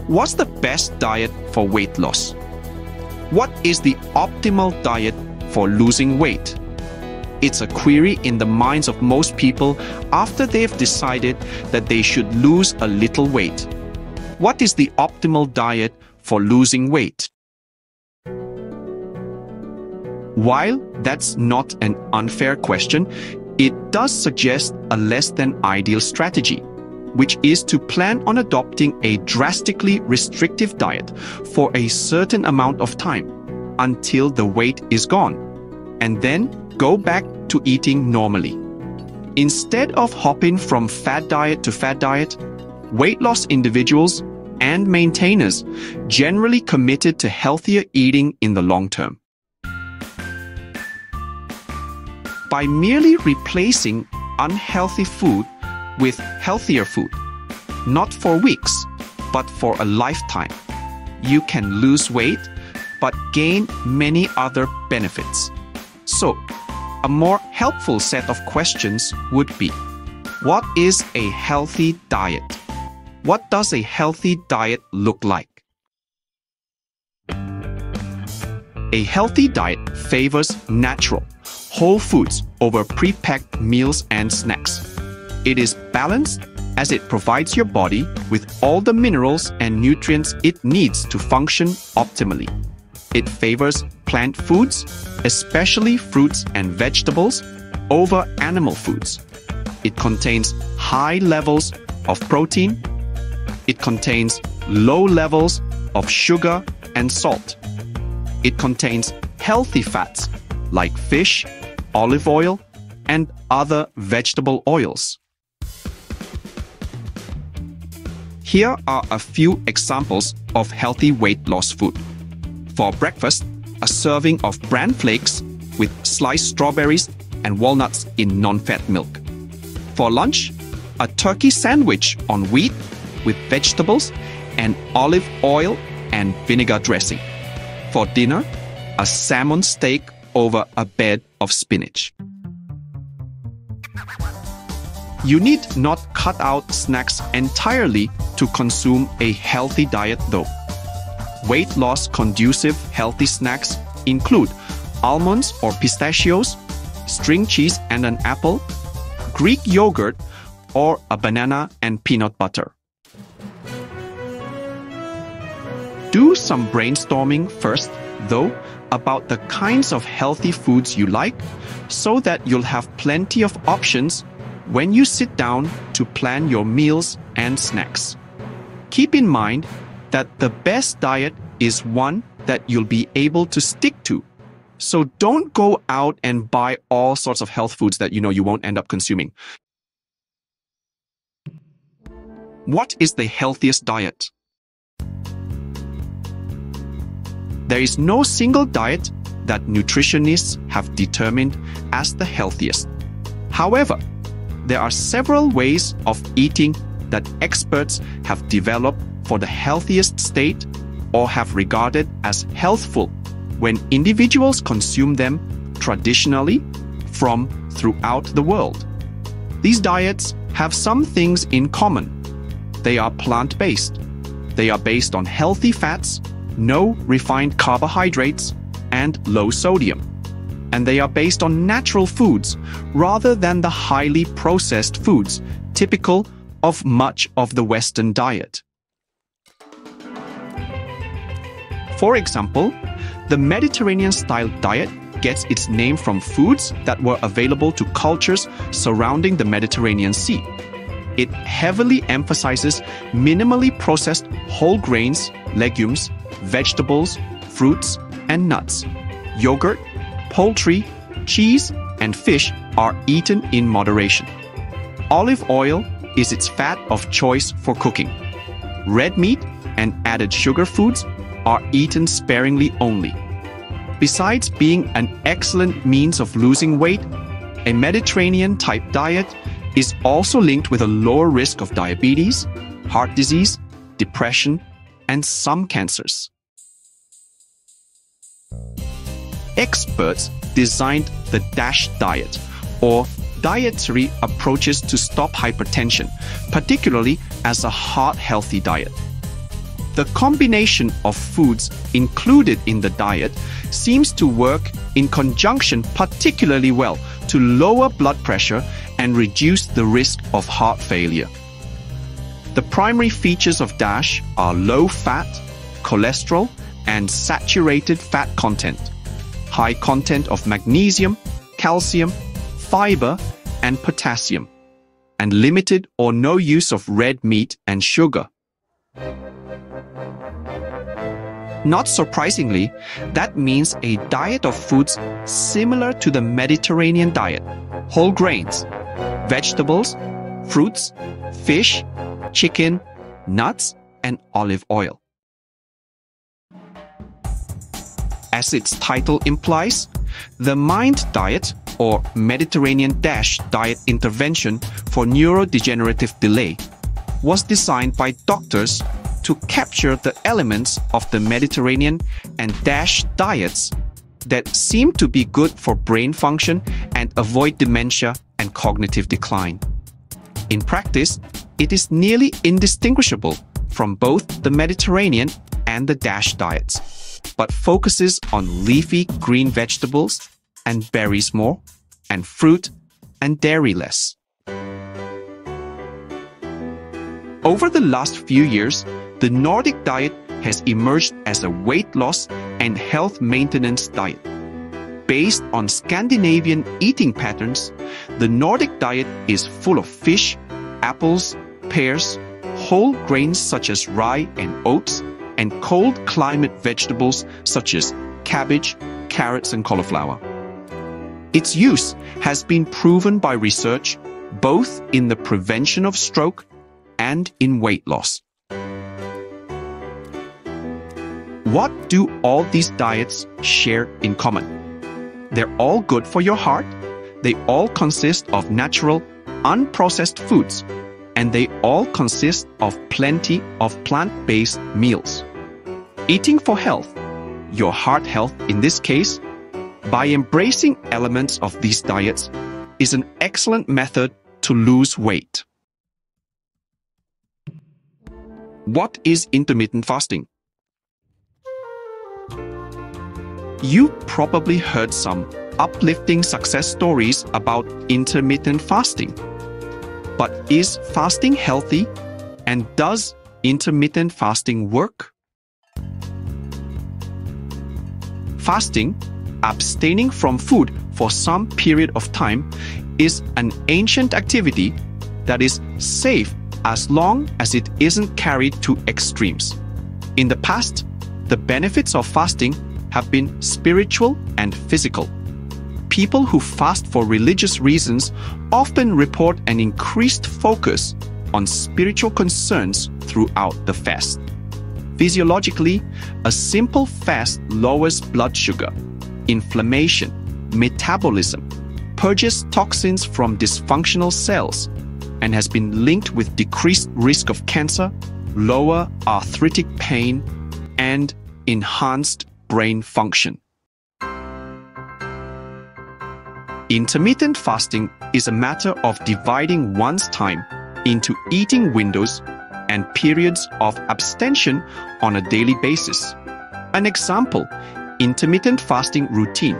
What's the best diet for weight loss? What is the optimal diet for losing weight? It's a query in the minds of most people after they've decided that they should lose a little weight. What is the optimal diet for losing weight? While that's not an unfair question, it does suggest a less than ideal strategy, which is to plan on adopting a drastically restrictive diet for a certain amount of time until the weight is gone, and then go back to eating normally. Instead of hopping from fad diet to fad diet, weight loss individuals and maintainers generally committed to healthier eating in the long term. By merely replacing unhealthy food with healthier food, not for weeks, but for a lifetime, you can lose weight but gain many other benefits. So, a more helpful set of questions would be: what is a healthy diet? What does a healthy diet look like? A healthy diet favors natural, whole foods over pre-packed meals and snacks. It is balanced as it provides your body with all the minerals and nutrients it needs to function optimally. It favors plant foods, especially fruits and vegetables, over animal foods. It contains high levels of protein. It contains low levels of sugar and salt. It contains healthy fats like fish, olive oil, and other vegetable oils. Here are a few examples of healthy weight loss food. For breakfast, a serving of bran flakes with sliced strawberries and walnuts in non-fat milk. For lunch, a turkey sandwich on wheat with vegetables and olive oil and vinegar dressing. For dinner, a salmon steak over a bed of spinach. You need not cut out snacks entirely to consume a healthy diet though. Weight loss conducive healthy snacks include almonds or pistachios, string cheese and an apple, Greek yogurt, or a banana and peanut butter. Do some brainstorming first, though, about the kinds of healthy foods you like, so that you'll have plenty of options when you sit down to plan your meals and snacks. Keep in mind that the best diet is one that you'll be able to stick to. So don't go out and buy all sorts of health foods that you know you won't end up consuming. What is the healthiest diet? There is no single diet that nutritionists have determined as the healthiest. However, there are several ways of eating that experts have developed for the healthiest state or have regarded as healthful when individuals consume them traditionally from throughout the world. These diets have some things in common. They are plant-based. They are based on healthy fats, no refined carbohydrates, and low sodium. And they are based on natural foods rather than the highly processed foods typical of much of the Western diet. For example, the Mediterranean-style diet gets its name from foods that were available to cultures surrounding the Mediterranean Sea. It heavily emphasizes minimally processed whole grains, legumes, vegetables, fruits, and nuts. Yogurt, poultry, cheese, and fish are eaten in moderation. Olive oil is its fat of choice for cooking. Red meat and added sugar foods are eaten sparingly only. Besides being an excellent means of losing weight, a Mediterranean-type diet is also linked with a lower risk of diabetes, heart disease, depression, and some cancers. Experts designed the DASH diet, or dietary approaches to stop hypertension, particularly as a heart-healthy diet. The combination of foods included in the diet seems to work in conjunction particularly well to lower blood pressure and reduce the risk of heart failure. The primary features of DASH are low fat, cholesterol, and saturated fat content, high content of magnesium, calcium, fiber, and potassium, and limited or no use of red meat and sugar. Not surprisingly, that means a diet of foods similar to the Mediterranean diet: whole grains, vegetables, fruits, fish, chicken, nuts, and olive oil. As its title implies, the MIND diet, or Mediterranean DASH diet intervention for neurodegenerative delay, was designed by doctors to capture the elements of the Mediterranean and DASH diets that seem to be good for brain function and avoid dementia and cognitive decline. In practice, it is nearly indistinguishable from both the Mediterranean and the DASH diets, but focuses on leafy green vegetables and berries more, and fruit and dairy less. Over the last few years, the Nordic diet has emerged as a weight loss and health maintenance diet. Based on Scandinavian eating patterns, the Nordic diet is full of fish, apples, pears, whole grains such as rye and oats, and cold climate vegetables such as cabbage, carrots, and cauliflower. Its use has been proven by research both in the prevention of stroke and in weight loss. What do all these diets share in common? They're all good for your heart, they all consist of natural, unprocessed foods, and they all consist of plenty of plant-based meals. Eating for health, your heart health in this case, by embracing elements of these diets, is an excellent method to lose weight. What is intermittent fasting? You probably heard some uplifting success stories about intermittent fasting. But is fasting healthy? And does intermittent fasting work? Fasting, abstaining from food for some period of time, is an ancient activity that is safe as long as it isn't carried to extremes. In the past, the benefits of fasting have been spiritual and physical. People who fast for religious reasons often report an increased focus on spiritual concerns throughout the fast. Physiologically, a simple fast lowers blood sugar, inflammation, metabolism, purges toxins from dysfunctional cells, and has been linked with decreased risk of cancer, lower arthritic pain, and enhanced brain function. Intermittent fasting is a matter of dividing one's time into eating windows and periods of abstention on a daily basis. An example, intermittent fasting routine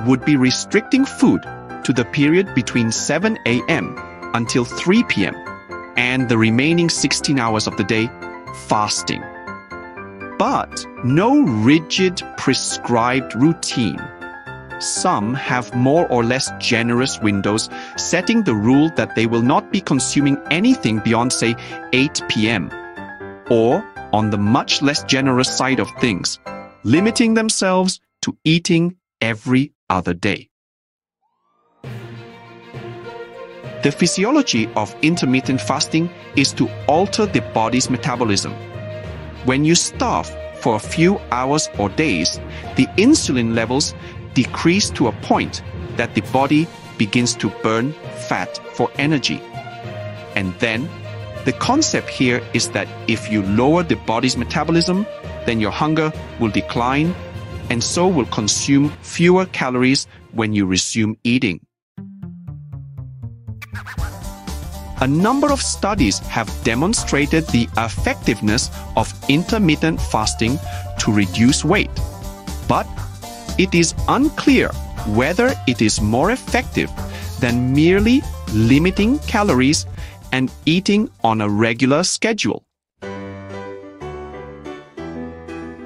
would be restricting food to the period between 7 a.m. until 3 p.m. and the remaining 16 hours of the day fasting. But no rigid prescribed routine. Some have more or less generous windows, setting the rule that they will not be consuming anything beyond, say, 8 p.m. Or, on the much less generous side of things, limiting themselves to eating every other day. The physiology of intermittent fasting is to alter the body's metabolism. When you starve for a few hours or days, the insulin levels decrease to a point that the body begins to burn fat for energy. And then, the concept here is that if you lower the body's metabolism, then your hunger will decline, and so will consume fewer calories when you resume eating. A number of studies have demonstrated the effectiveness of intermittent fasting to reduce weight, but it is unclear whether it is more effective than merely limiting calories and eating on a regular schedule.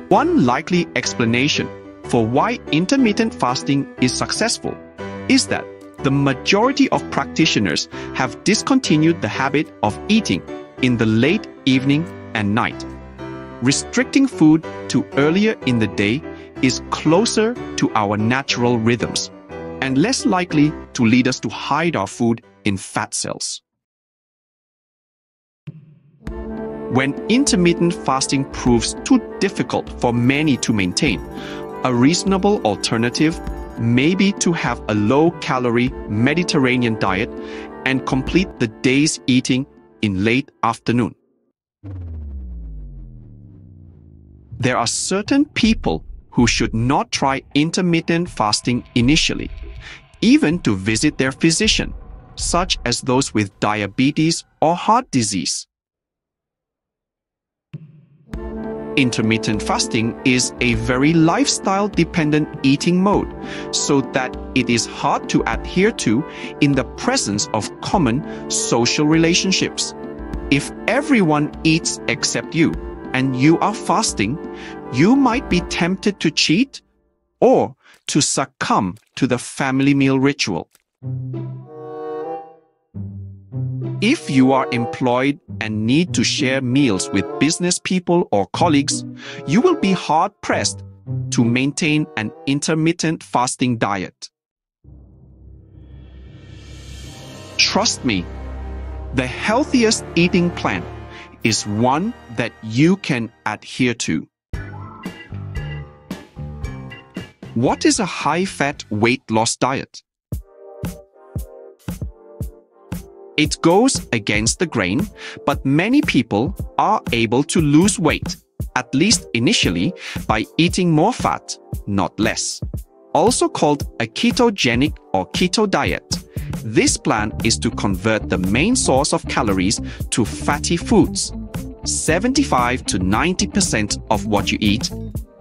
One likely explanation for why intermittent fasting is successful is that the majority of practitioners have discontinued the habit of eating in the late evening and night. Restricting food to earlier in the day is closer to our natural rhythms and less likely to lead us to hide our food in fat cells. When intermittent fasting proves too difficult for many to maintain, a reasonable alternative may be to have a low-calorie Mediterranean diet and complete the day's eating in late afternoon. There are certain people who should not try intermittent fasting initially, even to visit their physician, such as those with diabetes or heart disease. Intermittent fasting is a very lifestyle-dependent eating mode, so that it is hard to adhere to in the presence of common social relationships. If everyone eats except you, and you are fasting, you might be tempted to cheat or to succumb to the family meal ritual. If you are employed and need to share meals with business people or colleagues, you will be hard-pressed to maintain an intermittent fasting diet. Trust me, the healthiest eating plan is one that you can adhere to. What is a high-fat weight loss diet? It goes against the grain, but many people are able to lose weight, at least initially, by eating more fat, not less. Also called a ketogenic or keto diet, this plan is to convert the main source of calories to fatty foods, 75 to 90% of what you eat,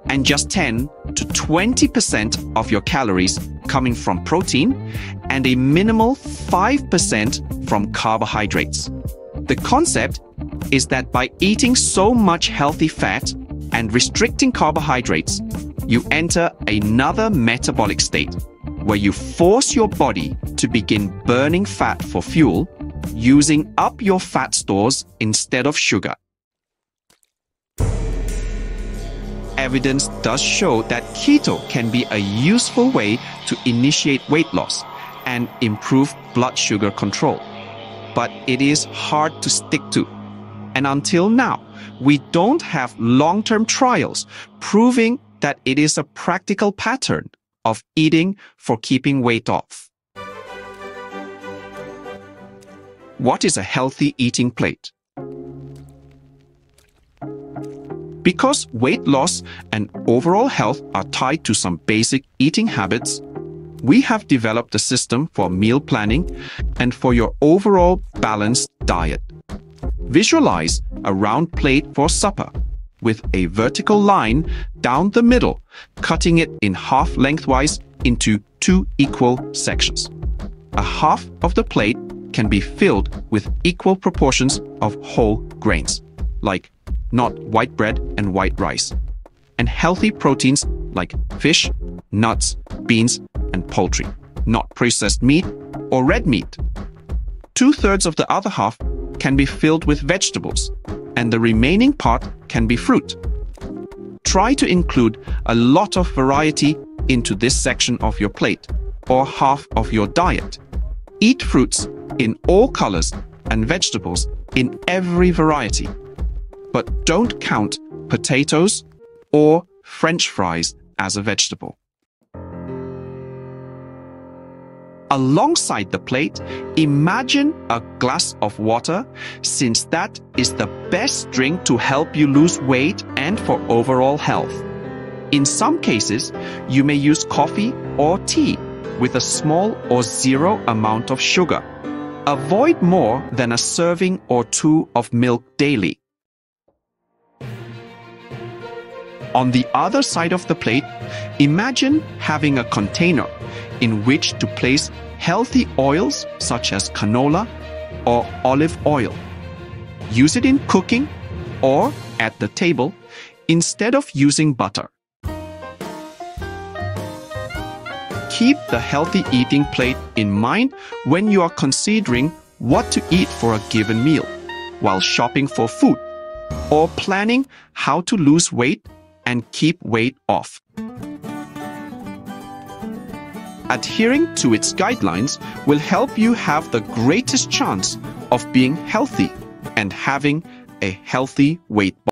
and just 10 to 20% of your calories coming from protein and a minimal 5% from carbohydrates. The concept is that by eating so much healthy fat and restricting carbohydrates, you enter another metabolic state where you force your body to begin burning fat for fuel, using up your fat stores instead of sugar. Evidence does show that keto can be a useful way to initiate weight loss and improve blood sugar control. But it is hard to stick to. And until now, we don't have long-term trials proving that it is a practical pattern of eating for keeping weight off. What is a healthy eating plate? Because weight loss and overall health are tied to some basic eating habits, we have developed a system for meal planning and for your overall balanced diet. Visualize a round plate for supper with a vertical line down the middle, cutting it in half lengthwise into 2 equal sections. A half of the plate can be filled with equal proportions of whole grains, like not white bread and white rice, and healthy proteins like fish, nuts, beans, and poultry, not processed meat or red meat. 2/3 of the other half can be filled with vegetables, and the remaining part can be fruit. Try to include a lot of variety into this section of your plate, or half of your diet. Eat fruits in all colors and vegetables in every variety. But don't count potatoes or French fries as a vegetable. Alongside the plate, imagine a glass of water, since that is the best drink to help you lose weight and for overall health. In some cases, you may use coffee or tea with a small or zero amount of sugar. Avoid more than a serving or two of milk daily. On the other side of the plate, imagine having a container in which to place healthy oils such as canola or olive oil. Use it in cooking or at the table instead of using butter. Keep the healthy eating plate in mind when you are considering what to eat for a given meal, while shopping for food, or planning how to lose weight and keep weight off. Adhering to its guidelines will help you have the greatest chance of being healthy and having a healthy weight.